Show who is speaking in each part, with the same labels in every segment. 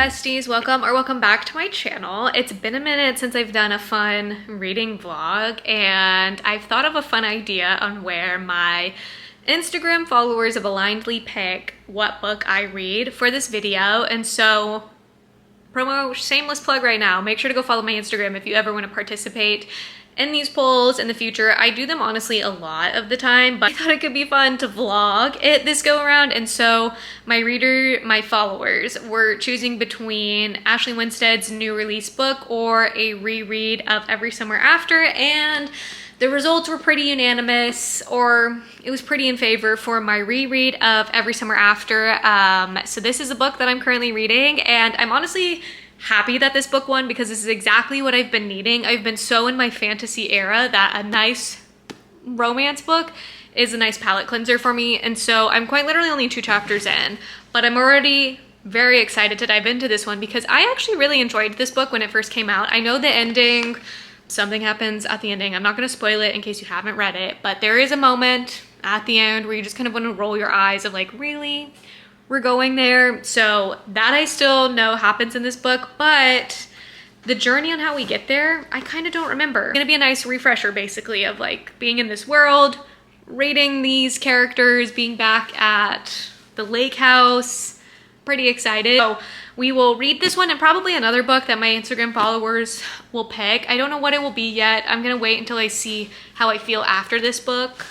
Speaker 1: besties, welcome back to my channel. It's been a minute since I've done a fun reading vlog, and I've thought of a fun idea on where my Instagram followers have blindly pick what book I read for this video. And so, shameless plug right now, make sure to go follow my Instagram if you ever want to participate in these polls in the future. I do them honestly a lot of the time, but I thought it could be fun to vlog it this go around. And so my followers were choosing between Ashley Winstead's new release book or a reread of Every Summer After, and the results were pretty unanimous, or it was pretty in favor for my reread of Every Summer After. So this is a book that I'm currently reading, and I'm honestly happy that this book won because this is exactly what I've been needing. I've been so in my fantasy era that a nice romance book is a nice palate cleanser for me. And so I'm quite literally only 2 chapters in, but I'm already very excited to dive into this one because I actually really enjoyed this book when it first came out. I know the ending, something happens at the ending. I'm not going to spoil it in case you haven't read it, but there is a moment at the end where you just kind of want to roll your eyes of like, really? We're going there. So that I still know happens in this book, but the journey on how we get there, I kind of don't remember. It's gonna be a nice refresher basically of like being in this world, reading these characters, being back at the lake house. Pretty excited. So we will read this one and probably another book that my Instagram followers will pick. I don't know what it will be yet. I'm gonna wait until I see how I feel after this book,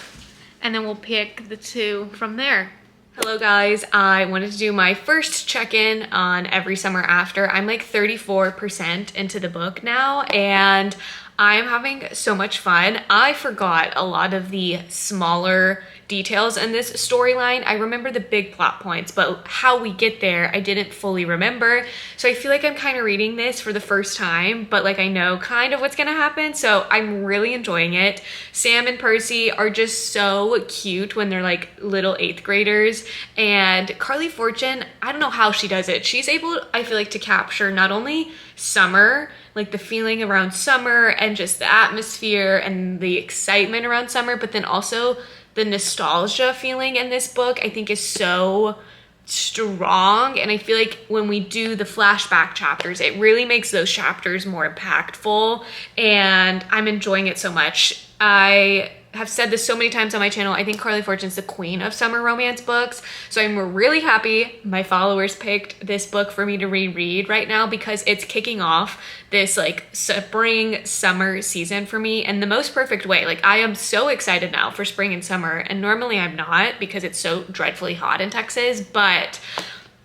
Speaker 1: and then we'll pick the 2 from there. Hello guys, I wanted to do my first check-in on Every Summer After. I'm like 34% into the book now, and I'm having so much fun. I forgot a lot of the smaller details in this storyline. I remember the big plot points, but how we get there, I didn't fully remember. So I feel like I'm kind of reading this for the first time, but like I know kind of what's gonna happen. So I'm really enjoying it. Sam and Percy are just so cute when they're like little 8th graders. And Carly Fortune, I don't know how she does it. She's able, I feel like, to capture not only summer, like the feeling around summer and just the atmosphere and the excitement around summer, but then also the nostalgia feeling in this book I think is so strong. And I feel like when we do the flashback chapters, it really makes those chapters more impactful, and I'm enjoying it so much. I have said this so many times on my channel, I think Carly Fortune's the queen of summer romance books. So I'm really happy my followers picked this book for me to reread right now because it's kicking off this like spring summer season for me in the most perfect way. Like I am so excited now for spring and summer, and normally I'm not because it's so dreadfully hot in Texas, but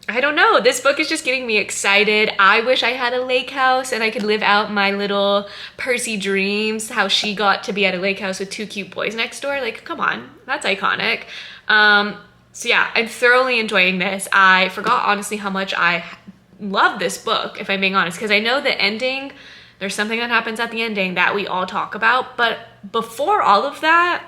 Speaker 1: I don't know, this book is just getting me excited. I wish I had a lake house and I could live out my little Percy dreams, how she got to be at a lake house with 2 cute boys next door. Like, come on, that's iconic. So yeah, I'm thoroughly enjoying this. I forgot honestly how much I love this book, if I'm being honest, because I know the ending, there's something that happens at the ending that we all talk about, but before all of that,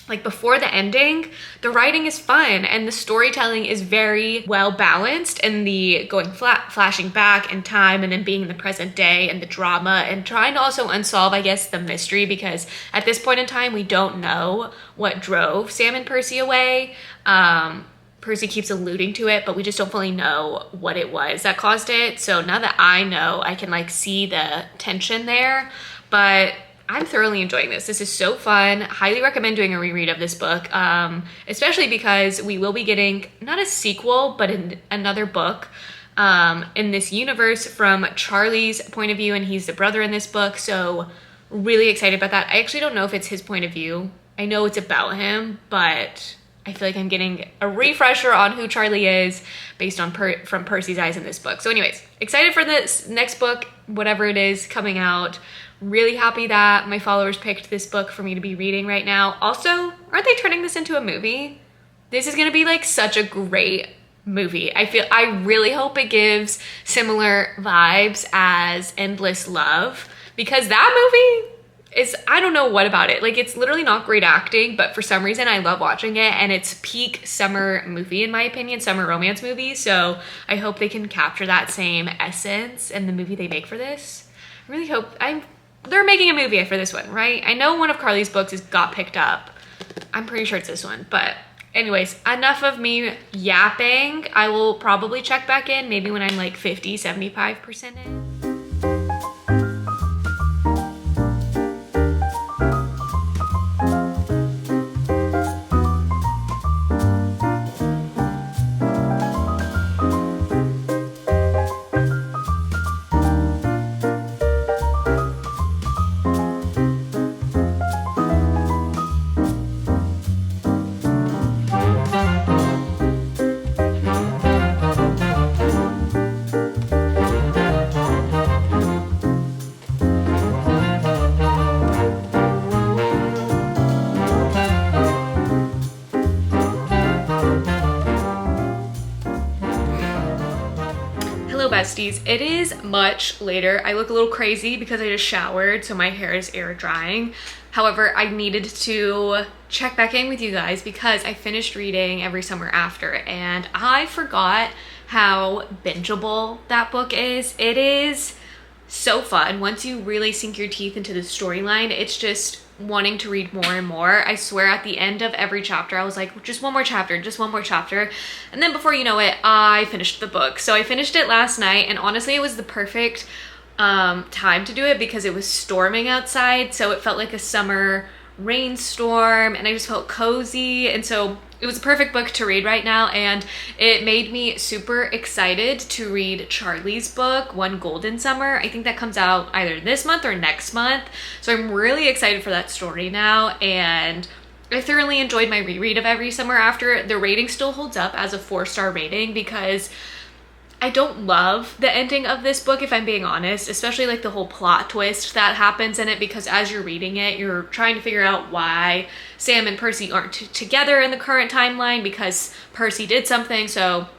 Speaker 1: like before the ending, the writing is fun and the storytelling is very well balanced, and the going flashing back in time and then being in the present day and the drama and trying to also unsolve, I guess, the mystery, because at this point in time, we don't know what drove Sam and Percy away. Percy keeps alluding to it, but we just don't fully know what it was that caused it. So now that I know, I can like see the tension there, but I'm thoroughly enjoying this. This is so fun. Highly recommend doing a reread of this book, especially because we will be getting not a sequel, but another book in this universe from Charlie's point of view, and he's the brother in this book. So really excited about that. I actually don't know if it's his point of view. I know it's about him, but I feel like I'm getting a refresher on who Charlie is based on from Percy's eyes in this book. So anyways, excited for this next book, whatever it is coming out. Really happy that my followers picked this book for me to be reading right now. Also, aren't they turning this into a movie? This is gonna be like such a great movie. I really hope it gives similar vibes as Endless Love, because that movie is, I don't know what about it. Like, it's literally not great acting, but for some reason I love watching it, and it's peak summer movie in my opinion, summer romance movie. So I hope they can capture that same essence in the movie they make for this. I really hope, they're making a movie for this one, right? I know one of Carly's books got picked up. I'm pretty sure it's this one, but anyways, enough of me yapping. I will probably check back in maybe when I'm like 50, 75% in. Besties, it is much later. I look a little crazy because I just showered, so my hair is air drying. However, I needed to check back in with you guys because I finished reading Every Summer After, and I forgot how bingeable that book is. It is so fun. Once you really sink your teeth into the storyline, it's just wanting to read more and more. I swear at the end of every chapter I was like, just one more chapter, just one more chapter, and then before you know it, I finished the book. So I finished it last night, and honestly it was the perfect time to do it because it was storming outside, so it felt like a summer rainstorm and I just felt cozy, and so it was a perfect book to read right now, and it made me super excited to read Charlie's book, One Golden Summer. I think that comes out either this month or next month, so I'm really excited for that story now, and I thoroughly enjoyed my reread of Every Summer After. The rating still holds up as a 4-star rating because I don't love the ending of this book, if I'm being honest, especially like the whole plot twist that happens in it, because as you're reading it, you're trying to figure out why Sam and Percy aren't together in the current timeline because Percy did something. So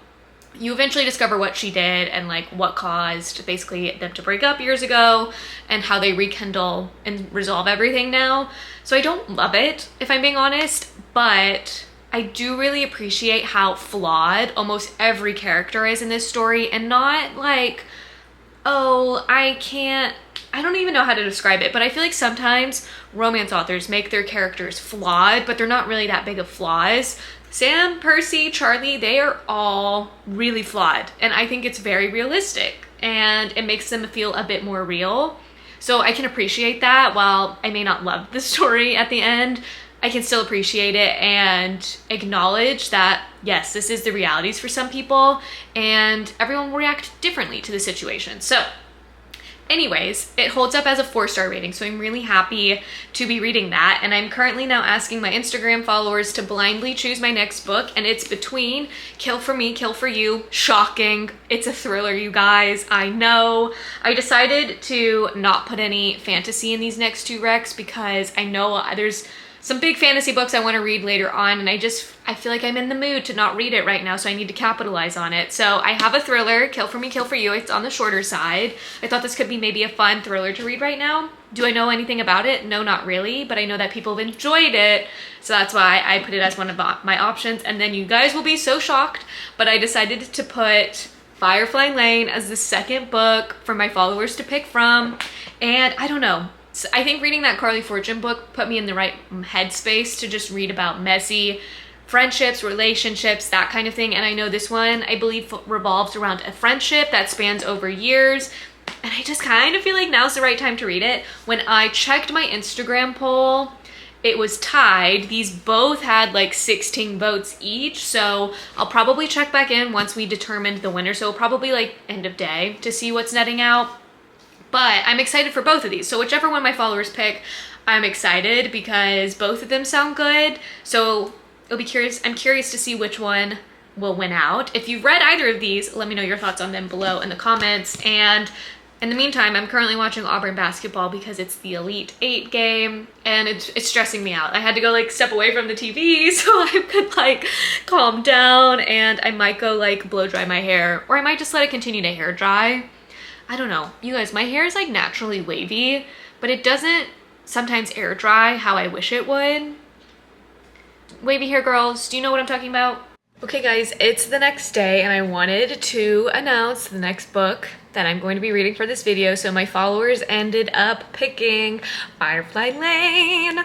Speaker 1: you eventually discover what she did and like what caused basically them to break up years ago and how they rekindle and resolve everything now. So I don't love it, if I'm being honest, but I do really appreciate how flawed almost every character is in this story, and not like, oh, I don't even know how to describe it, but I feel like sometimes romance authors make their characters flawed, but they're not really that big of flaws. Sam, Percy, Charlie, they are all really flawed, and I think it's very realistic, and it makes them feel a bit more real. So I can appreciate that. While I may not love the story at the end, I can still appreciate it and acknowledge that, yes, this is the realities for some people and everyone will react differently to the situation. So anyways, it holds up as a 4-star rating, so I'm really happy to be reading that. And I'm currently now asking my Instagram followers to blindly choose my next book, and it's between Kill for Me, Kill for You. Shocking. It's a thriller, you guys. I know. I decided to not put any fantasy in these next 2 recs because I know there's some big fantasy books I want to read later on, and I feel like I'm in the mood to not read it right now, so I need to capitalize on it. So I have a thriller, Kill for Me, Kill for You. It's on the shorter side. I thought this could be maybe a fun thriller to read right now. Do I know anything about it? No, not really, but I know that people have enjoyed it, so that's why I put it as one of my options. And then you guys will be so shocked, but I decided to put Firefly Lane as the second book for my followers to pick from, and I don't know. I think reading that Carly Fortune book put me in the right headspace to just read about messy friendships, relationships, that kind of thing. And I know this one, I believe, revolves around a friendship that spans over years. And I just kind of feel like now's the right time to read it. When I checked my Instagram poll, it was tied. These both had like 16 votes each. So I'll probably check back in once we determined the winner. So probably like end of day to see what's netting out. But I'm excited for both of these. So whichever one my followers pick, I'm excited because both of them sound good. So I'm curious to see which one will win out. If you've read either of these, let me know your thoughts on them below in the comments. And in the meantime, I'm currently watching Auburn basketball because it's the Elite 8 game and it's stressing me out. I had to go like step away from the TV so I could like calm down, and I might go like blow dry my hair, or I might just let it continue to hair dry. I don't know. You guys, my hair is like naturally wavy, but it doesn't sometimes air dry how I wish it would. Wavy hair girls, do you know what I'm talking about? Okay guys, it's the next day and I wanted to announce the next book that I'm going to be reading for this video. So my followers ended up picking Firefly Lane.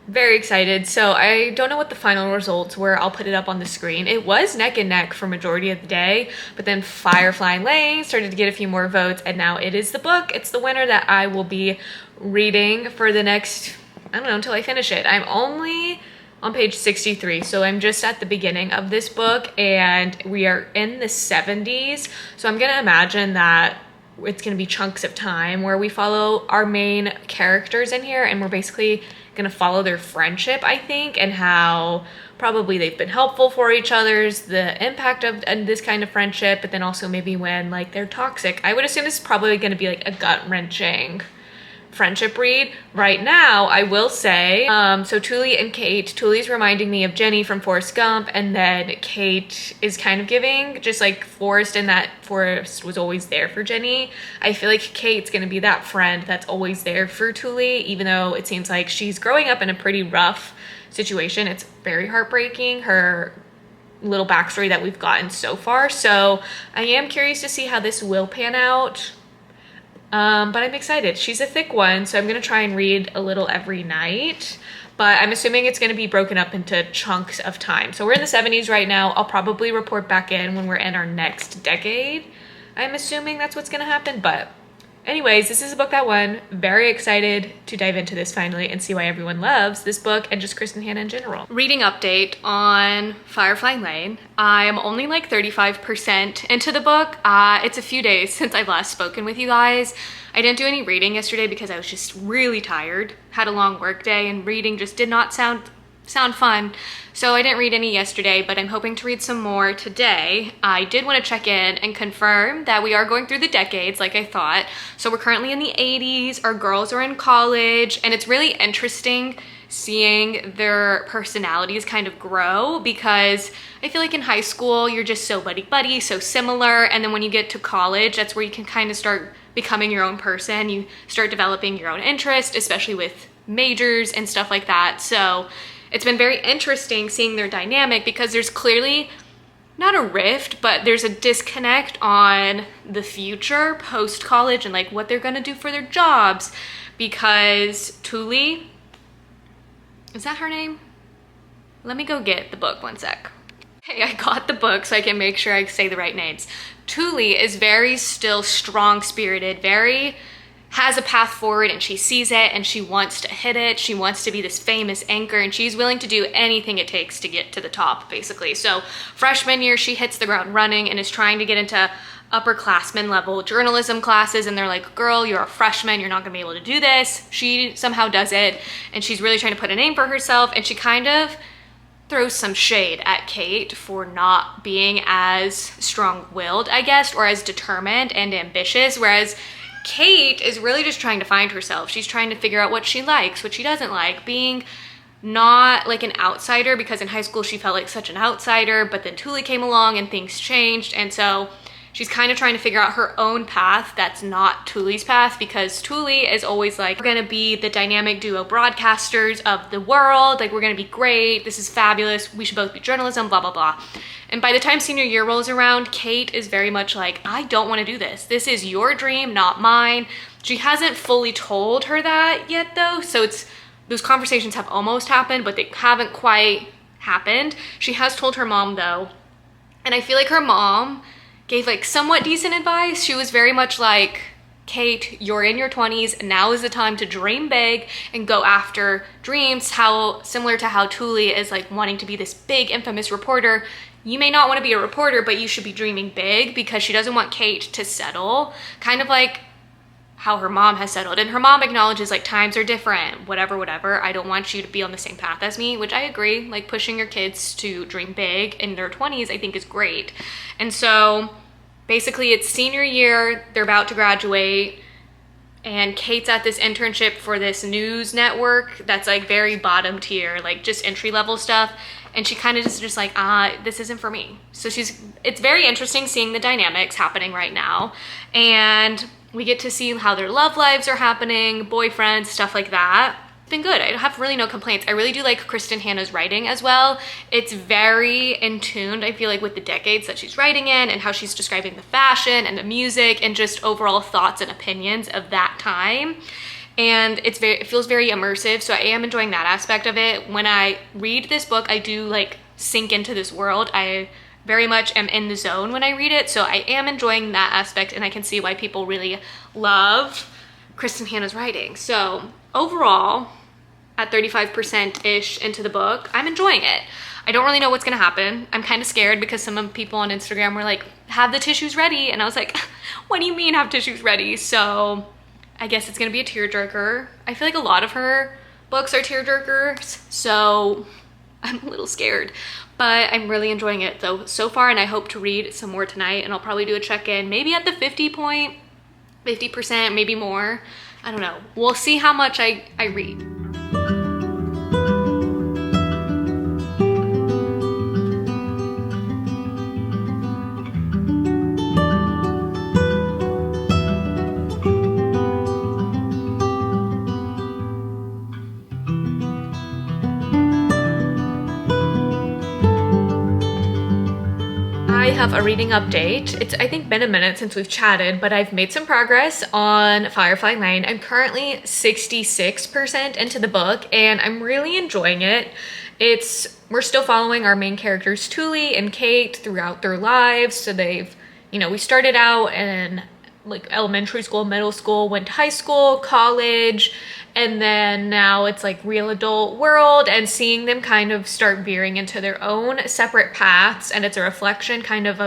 Speaker 1: Very excited. So I don't know what the final results were. I'll put it up on the screen. It was neck and neck for majority of the day, but then Firefly Lane started to get a few more votes, and now it is the book. It's the winner that I will be reading for the next, I don't know, until I finish it. I'm only on page 63, so I'm just at the beginning of this book, and we are in the 70s. So I'm gonna imagine that it's gonna be chunks of time where we follow our main characters in here, and we're basically gonna follow their friendship, I think, and how probably they've been helpful for each other's, the impact of this kind of friendship, but then also maybe when like they're toxic. I would assume this is probably gonna be like a gut-wrenching friendship read. Right now, I will say, so Tuli and Kate, Tuli's reminding me of Jenny from Forrest Gump, and then Kate is kind of giving just like Forrest, in that Forrest was always there for Jenny. I feel like Kate's gonna be that friend that's always there for Tuli, even though it seems like she's growing up in a pretty rough situation. It's very heartbreaking, her little backstory that we've gotten so far. So I am curious to see how this will pan out. But I'm excited. She's a thick one, so I'm gonna try and read a little every night, but I'm assuming it's gonna be broken up into chunks of time. So we're in the 70s right now. I'll probably report back in when we're in our next decade. I'm assuming that's what's gonna happen, but anyways, this is a book that won. Very excited to dive into this finally and see why everyone loves this book and just Kristen Hanna in general. Reading update on Firefly Lane. I am only like 35% into the book. It's a few days since I've last spoken with you guys. I didn't do any reading yesterday because I was just really tired. Had a long work day, and reading just did not sound fun. So I didn't read any yesterday, but I'm hoping to read some more today. I did want to check in and confirm that we are going through the decades like I thought. So we're currently in the 80s, our girls are in college, and it's really interesting seeing their personalities kind of grow, because I feel like in high school, you're just so buddy-buddy, so similar, and then when you get to college, that's where you can kind of start becoming your own person. You start developing your own interest, especially with majors and stuff like that. So it's been very interesting seeing their dynamic, because there's clearly not a rift, but there's a disconnect on the future post-college and like what they're gonna do for their jobs, because Tuli, is that her name? Let me go get the book, one sec. Okay, I got the book so I can make sure I say the right names. Tuli is very still strong-spirited, very has a path forward, and she sees it and she wants to hit it. She wants to be this famous anchor, and she's willing to do anything it takes to get to the top, basically. So freshman year, she hits the ground running and is trying to get into upperclassmen level journalism classes, and they're like, girl, you're a freshman, you're not gonna be able to do this. She somehow does it, and she's really trying to put a name for herself, and she kind of throws some shade at Kate for not being as strong-willed, I guess, or as determined and ambitious, whereas Kate is really just trying to find herself. She's trying to figure out what she likes, what she doesn't like, being not like an outsider, because in high school she felt like such an outsider, but then Tuli came along and things changed, and so she's kind of trying to figure out her own path that's not Tuli's path, because Tuli is always like, we're gonna be the dynamic duo broadcasters of the world, like we're gonna be great, this is fabulous, we should both be journalism, blah, blah, blah. And by the time senior year rolls around, Kate is very much like, I don't wanna do this. This is your dream, not mine. She hasn't fully told her that yet though, so those conversations have almost happened, but they haven't quite happened. She has told her mom though, and I feel like her mom gave like somewhat decent advice. She was very much like, Kate, you're in your 20s, now is the time to dream big and go after dreams. How similar to how Tuli is like wanting to be this big infamous reporter. You may not want to be a reporter, but you should be dreaming big, because she doesn't want Kate to settle, kind of like how her mom has settled. And her mom acknowledges like times are different, whatever. I don't want you to be on the same path as me, which I agree. Like pushing your kids to dream big in their 20s, I think is great. And so basically it's senior year, they're about to graduate, and Kate's at this internship for this news network that's like very bottom tier, like just entry level stuff. And she kind of just like, this isn't for me. So it's very interesting seeing the dynamics happening right now. And we get to see how their love lives are happening, boyfriends, stuff like that. It's been good. I have really no complaints. I really do like Kristen Hanna's writing as well. It's very in tune, I feel like, with the decades that she's writing in, and how she's describing the fashion and the music and just overall thoughts and opinions of that time. and it feels very immersive, so I am enjoying that aspect of it. When I read this book, I do like sink into this world. I very much am in the zone when I read it, so I am enjoying that aspect, and I can see why people really love Kristen Hanna's writing. So overall, at 35%-ish into the book, I'm enjoying it. I don't really know what's gonna happen. I'm kind of scared because some of people on Instagram were like, have the tissues ready, and I was like, what do you mean have tissues ready? So I guess it's gonna be a tearjerker. I feel like a lot of her books are tearjerkers, so I'm a little scared, but I'm really enjoying it though so far, and I hope to read some more tonight, and I'll probably do a check-in maybe at the 50%, maybe more. I don't know. We'll see how much I read. I have a reading update. It's, I think, been a minute since we've chatted, but I've made some progress on Firefly Lane. I'm currently 66% into the book, and I'm really enjoying it. We're still following our main characters, Thule and Kate, throughout their lives. So we started out in like elementary school, middle school, went to high school, college, and then now it's like real adult world, and seeing them kind of start veering into their own separate paths. And it's a reflection kind of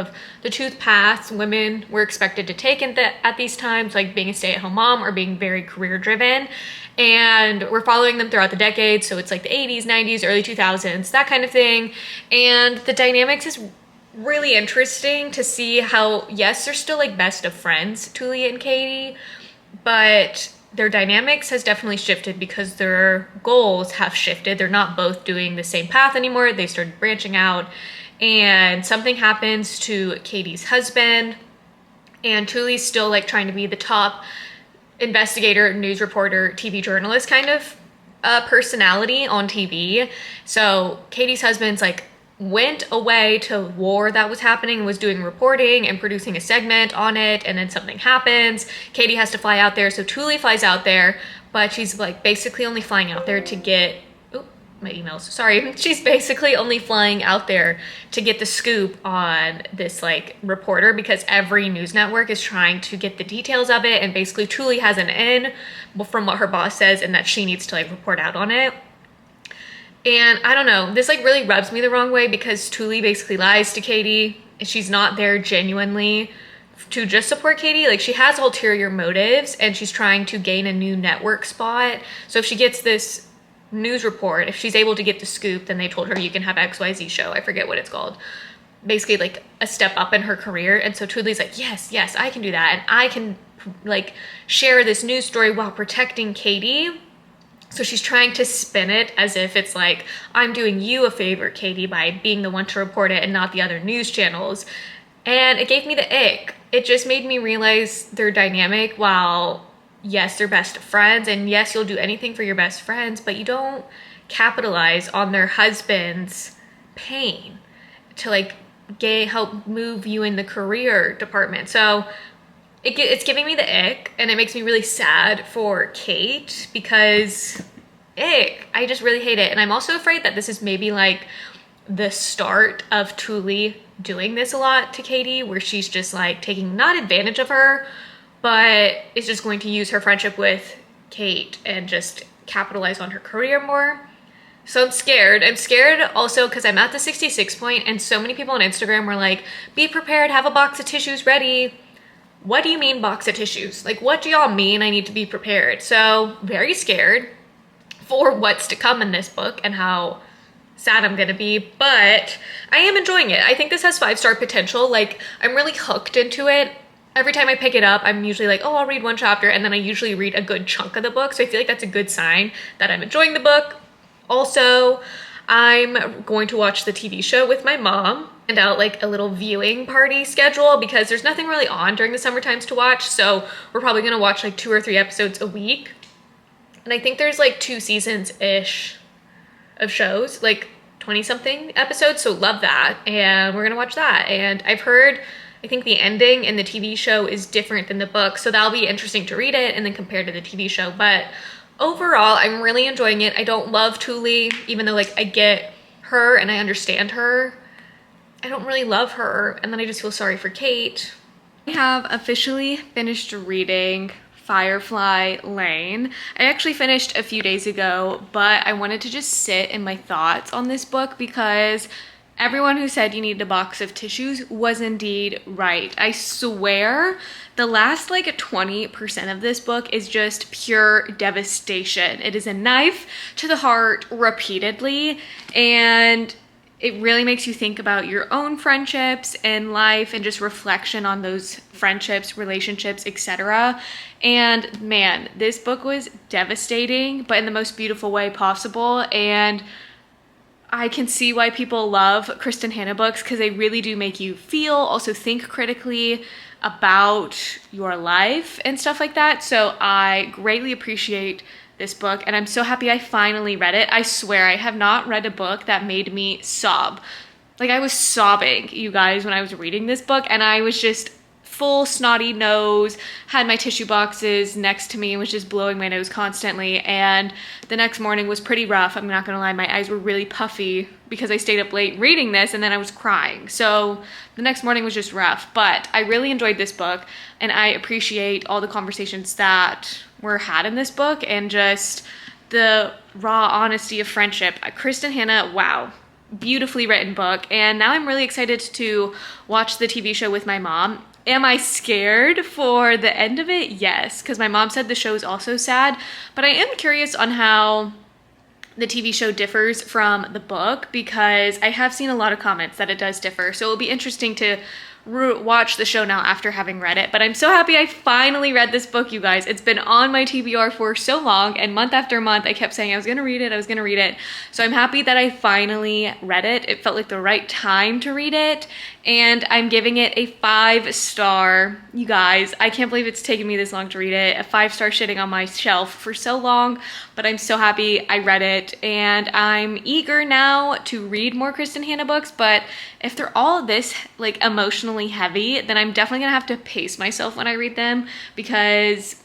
Speaker 1: the two paths women were expected to take at these times, like being a stay-at-home mom or being very career driven. And we're following them throughout the decades. So it's like the 80s, 90s, early 2000s, that kind of thing. And the dynamics is really interesting to see how, yes, they're still like best of friends, Thule and Katie, but their dynamics has definitely shifted because their goals have shifted. They're not both doing the same path anymore. They started branching out, and something happens to Katie's husband, and Thule's still like trying to be the top investigator, news reporter, TV journalist kind of personality on TV. So Katie's husband's like went away to war that was happening and was doing reporting and producing a segment on it, and then something happens. Katie has to fly out there, so Thule flies out there, but she's like basically only flying out there to get, my emails, sorry. She's basically only flying out there to get the scoop on this like reporter, because every news network is trying to get the details of it, and basically Thule has an in from what her boss says, and that she needs to like report out on it. And I don't know, this like really rubs me the wrong way because Thule basically lies to Katie. She's not there genuinely to just support Katie. Like, she has ulterior motives, and she's trying to gain a new network spot. So if she gets this news report, if she's able to get the scoop, then they told her you can have XYZ show. I forget what it's called. Basically like a step up in her career. And so Thule's like, yes, I can do that. And I can like share this news story while protecting Katie. So she's trying to spin it as if it's like, I'm doing you a favor, Katie, by being the one to report it and not the other news channels. And it gave me the ick. It just made me realize their dynamic. While yes, they're best friends, and yes, you'll do anything for your best friends, but you don't capitalize on their husband's pain to like help move you in the career department. So it's giving me the ick, and it makes me really sad for Kate because I just really hate it. And I'm also afraid that this is maybe like the start of Thule doing this a lot to Katie, where she's just like taking not advantage of her, but is just going to use her friendship with Kate and just capitalize on her career more. So I'm scared. I'm scared also because I'm at the 66 point, and so many people on Instagram were like, be prepared, have a box of tissues ready. What do you mean box of tissues? Like, what do y'all mean I need to be prepared? So very scared for what's to come in this book and how sad I'm gonna be, but I am enjoying it. I think this has 5-star potential. Like, I'm really hooked into it. Every time I pick it up, I'm usually like, oh, I'll read one chapter, and then I usually read a good chunk of the book. So I feel like that's a good sign that I'm enjoying the book. Also, I'm going to watch the TV show with my mom and out like a little viewing party schedule, because there's nothing really on during the summer times to watch. So we're probably gonna watch like 2 or 3 episodes a week. And I think there's like 2 seasons-ish of shows, like 20 something episodes. So love that. And we're gonna watch that. And I've heard I think the ending in the TV show is different than the book, so that'll be interesting to read it and then compare to the TV show. But overall, I'm really enjoying it. I don't love Tuli, even though like I get her and I understand her. I don't really love her, and then I just feel sorry for Kate. I have officially finished reading Firefly Lane. I actually finished a few days ago, but I wanted to just sit in my thoughts on this book because everyone who said you need a box of tissues was indeed right. I swear the last like 20% of this book is just pure devastation. It is a knife to the heart repeatedly, and it really makes you think about your own friendships and life and just reflection on those friendships, relationships, etc. And man, this book was devastating, but in the most beautiful way possible. And I can see why people love Kristen Hanna books, because they really do make you feel, also think critically about your life and stuff like that. So I greatly appreciate this book, and I'm so happy I finally read it. I swear I have not read a book that made me sob. Like, I was sobbing, you guys, when I was reading this book, and I was just full snotty nose, had my tissue boxes next to me and was just blowing my nose constantly. And the next morning was pretty rough. I'm not gonna lie, my eyes were really puffy because I stayed up late reading this, and then I was crying. So the next morning was just rough, but I really enjoyed this book, and I appreciate all the conversations that were had in this book and just the raw honesty of friendship. Kristen Hanna, wow, beautifully written book. And now I'm really excited to watch the TV show with my mom. Am I scared for the end of it? Yes, because my mom said the show is also sad, but I am curious on how the TV show differs from the book, because I have seen a lot of comments that it does differ. So it'll be interesting to watch the show now after having read it. But I'm so happy I finally read this book, you guys. It's been on my TBR for so long, and month after month I kept saying I was gonna read it, I was gonna read it. So I'm happy that I finally read it. It felt like the right time to read it, and I'm giving it a 5-star. You guys, I can't believe it's taken me this long to read it. A 5-star sitting on my shelf for so long, but I'm so happy I read it, and I'm eager now to read more Kristen Hanna books. But if they're all this like emotionally heavy, then I'm definitely gonna have to pace myself when I read them, because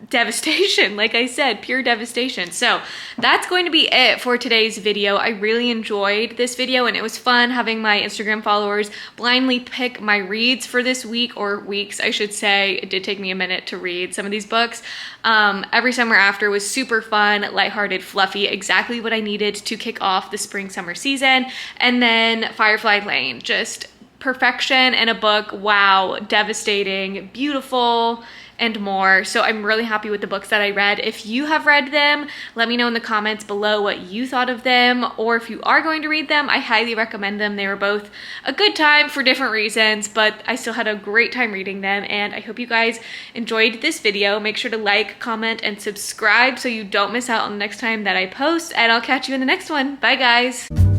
Speaker 1: devastation, like I said, pure devastation. So that's going to be it for today's video. I really enjoyed this video, and it was fun having my Instagram followers blindly pick my reads for this week, or weeks I should say. It did take me a minute to read some of these books. Every Summer After was super fun, lighthearted, fluffy, exactly what I needed to kick off the spring summer season. And then Firefly Lane, just perfection in a book. Wow, devastating, beautiful, and more. So I'm really happy with the books that I read. If you have read them, let me know in the comments below what you thought of them, or if you are going to read them, I highly recommend them. They were both a good time for different reasons, but I still had a great time reading them, and I hope you guys enjoyed this video. Make sure to like, comment, and subscribe so you don't miss out on the next time that I post, and I'll catch you in the next one. Bye, guys.